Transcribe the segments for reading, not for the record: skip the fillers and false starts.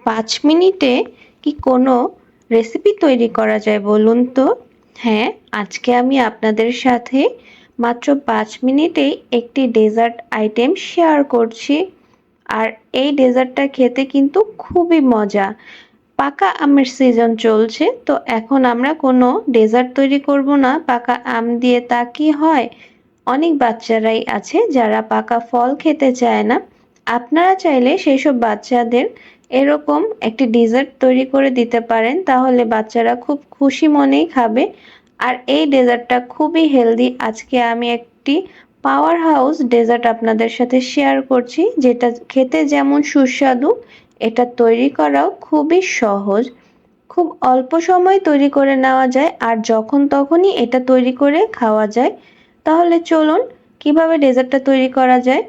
5 মিনিটে কি কোনো রেসিপি তৈরি করা যায় বলুন তো? হ্যাঁ, আজকে আমি আপনাদের সাথে মাত্র 5 মিনিটেই একটি ডেজার্ট আইটেম শেয়ার করছি। আর এই ডেজার্টটা খেতে কিন্তু খুবই মজা। পাকা আমের সিজন চলছে, তো এখন আমরা কোনো ডেজার্ট তৈরি করব না পাকা আম দিয়ে, তা কি হয়? অনেক বাচ্চারাই আছে যারা পাকা ফল খেতে চায় না। আপনারা চাইলে সেসব বাচ্চাদের এরকম একটি ডেজার্ট তৈরি করে দিতে পারেন, তাহলে বাচ্চারা খুব খুশি মনেই খাবে। আর এই ডেজার্টটা খুবই হেলদি। আজকে আমি একটি পাওয়ার হাউস ডেজার্ট আপনাদের সাথে শেয়ার করছি, যেটা খেতে যেমন সুস্বাদু, এটা তৈরি করাও খুবই সহজ। খুব অল্প সময় তৈরি করে নেওয়া যায় আর যখন তখনই এটা তৈরি করে খাওয়া যায়। তাহলে চলুন কিভাবে ডেজার্টটা তৈরি করা যায়।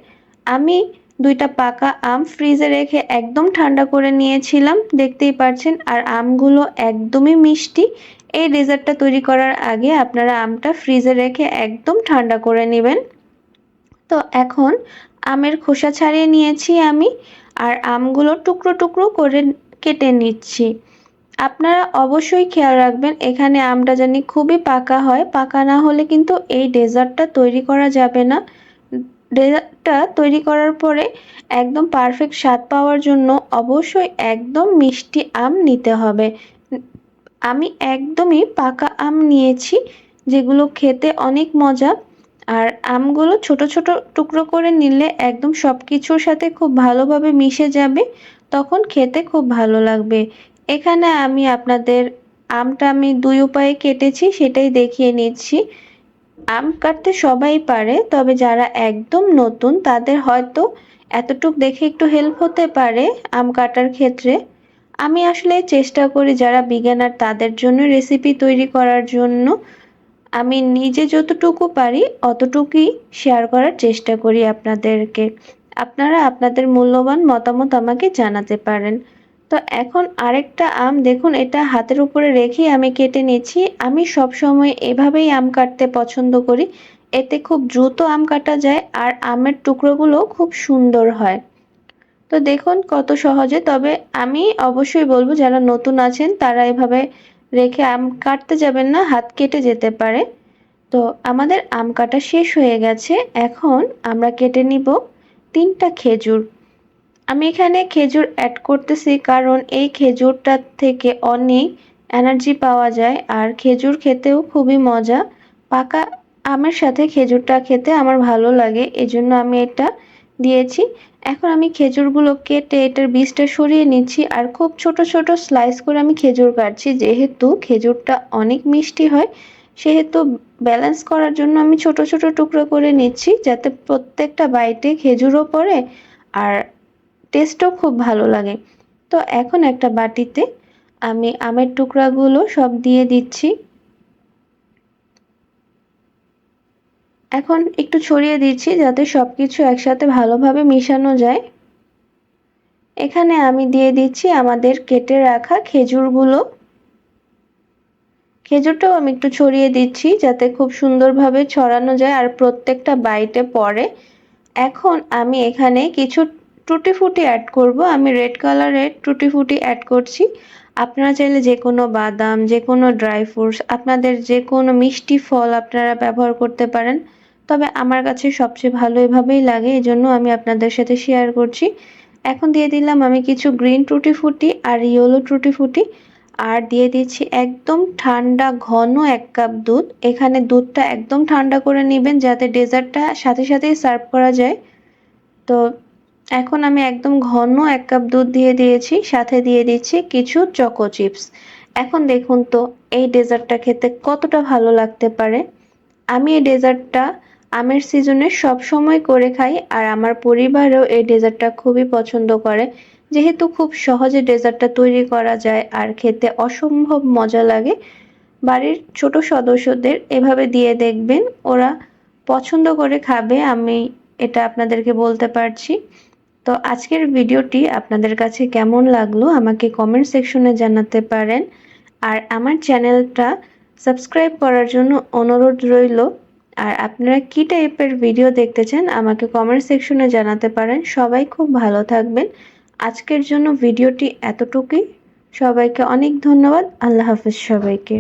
আমি 2টা পাকা আম ফ্রিজে রেখে একদম ঠান্ডা করে নিয়েছিলাম, দেখতেই পাচ্ছেন। আর আমগুলো একদমই মিষ্টি। এই ডেজার্টটা তৈরি করার আগে আপনারা আমটা ফ্রিজে রেখে একদম ঠান্ডা করে নেবেন। তো এখন আমের খোসা ছাড়িয়ে নিয়েছি আমি, আর আমগুলো টুকরো টুকরো করে কেটে নিচ্ছি। আপনারা অবশ্যই খেয়াল রাখবেন এখানে আমটা জানি খুবই পাকা হয়, পাকা না হলে কিন্তু এই ডেজার্টটা তৈরি করা যাবে না। ডেজার্টটা তৈরি করার পরে একদম পারফেক্ট স্বাদ পাওয়ার জন্য অবশ্যই একদম মিষ্টি আম নিতে হবে। আমি একদমই পাকা আম নিয়েছি, যেগুলো খেতে অনেক মজা। আর আমগুলো ছোট ছোট টুকরো করে নিলে একদম সব কিছুর সাথে খুব ভালোভাবে মিশে যাবে, তখন খেতে খুব ভালো লাগবে। এখানে আমি আপনাদের আমটা আমি 2 উপায়ে কেটেছি সেটাই দেখিয়ে নিচ্ছি। আম কাটতে সবাই পারে, তবে যারা একদম নতুন তাদের হয়তো এতটুক দেখে একটু হেল্প হতে পারে আম কাটার ক্ষেত্রে। আমি আসলে চেষ্টা করি যারা বিজ্ঞানার তাদের জন্য রেসিপি তৈরি করার জন্য। আমি নিজে যতটুকু পারি অতটুকুই শেয়ার করার চেষ্টা করি আপনাদেরকে। আপনারা আপনাদের মূল্যবান মতামত আমাকে জানাতে পারেন। তো এখন আরেকটা আম দেখুন, এটা হাতের উপরে রেখেই আমি কেটে নিচ্ছি। আমি সবসময় এভাবেই আম কাটতে পছন্দ করি। এতে খুব দ্রুত আম কাটা যায় আর আমের টুকরোগুলো খুব সুন্দর হয়। তো দেখুন কত সহজে। তবে আমি অবশ্যই বলবো যারা নতুন আছেন তারা এভাবে রেখে আম কাটতে যাবেন না, হাত কেটে যেতে পারে। তো আমাদের আম কাটা শেষ হয়ে গেছে। এখন আমরা কেটে নিব 3টা খেজুর। আমি এখানে খেজুর অ্যাড করতেছি কারণ এই খেজুরটা থেকে অনেক এনার্জি পাওয়া যায় আর খেজুর খেতেও খুবই মজা। পাকা আমের সাথে খেজুরটা খেতে আমার ভালো লাগে, এজন্য আমি এটা দিয়েছি। এখন আমি খেজুরগুলো কেটে এটার বীজটা সরিয়ে নিচ্ছি আর খুব ছোট ছোট স্লাইস করে আমি খেজুর কাটছি। যেহেতু খেজুরটা অনেক মিষ্টি হয়, সেহেতু ব্যালেন্স করার জন্য আমি ছোট ছোট টুকরো করে নিচ্ছি, যাতে প্রত্যেকটা বাইটে খেজুরও পড়ে আর টেস্টও খুব ভালো লাগে। তো এখন একটা বাটিতে আমি আমের টুকরাগুলো সব দিয়ে দিচ্ছি। এখন একটু ছড়িয়ে দিচ্ছি যাতে সবকিছু একসাথে ভালোভাবে মিশানো যায়। এখানে আমি দিয়ে দিচ্ছি আমাদের কেটে রাখা খেজুরগুলো। খেজুরটাও আমি একটু ছড়িয়ে দিচ্ছি যাতে খুব সুন্দরভাবে ছড়ানো যায় আর প্রত্যেকটা বাইটে পড়ে। এখন আমি এখানে কিছু টুটি ফুটি অ্যাড করব। আমি রেড কালারের টুটি ফুটি অ্যাড করছি। আপনারা চাইলে যে কোনো বাদাম, যে কোনো ড্রাই ফ্রুটস, আপনাদের যে কোনো মিষ্টি ফল আপনারা ব্যবহার করতে পারেন। তবে আমার কাছে সবচেয়ে ভালো এভাবেই লাগে, এজন্য আমি আপনাদের সাথে শেয়ার করছি। এখন দিয়ে দিলাম আমি কিছু গ্রিন টুটি ফুটি আর ইয়েলো টুটি ফুটি, আর দিয়ে দিচ্ছি একদম ঠান্ডা ঘন 1 কাপ দুধ। এখানে দুধটা একদম ঠান্ডা করে নেবেন যাতে ডেজার্টটা সাথে সাথেই সার্ভ করা যায়। তো এখন আমি একদম ঘন 1 কাপ দুধ দিয়ে দিয়েছি, সাথে দিয়ে দিচ্ছি কিছু চকো চিপস। এখন দেখুন তো এই ডেজার্টটা খেতে কতটা ভালো লাগতে পারে। আমি এই ডেজার্টটা আমের সিজনে সবসময় করে খাই আর আমার পরিবারও এই ডেজার্টটা খুবই পছন্দ করে। যেহেতু খুব সহজে ডেজার্টটা তৈরি করা যায় আর খেতে অসম্ভব মজা লাগে, বাড়ির ছোট সদস্যদের এভাবে দিয়ে দেখবেন, ওরা পছন্দ করে খাবে, আমি এটা আপনাদেরকে বলতে পারছি। তো আজকের ভিডিওটি আপনাদের কাছে কেমন লাগলো আমাকে কমেন্ট সেকশনে জানাতে পারেন। আর আমার চ্যানেলটা সাবস্ক্রাইব করার জন্য অনুরোধ রইল। আর আপনারা কী টাইপের ভিডিও দেখতে চান আমাকে কমেন্ট সেকশনে জানাতে পারেন। সবাই খুব ভালো থাকবেন। আজকের জন্য ভিডিওটি এতটুকুই। সবাইকে অনেক ধন্যবাদ। আল্লাহ হাফেজ সবাইকে।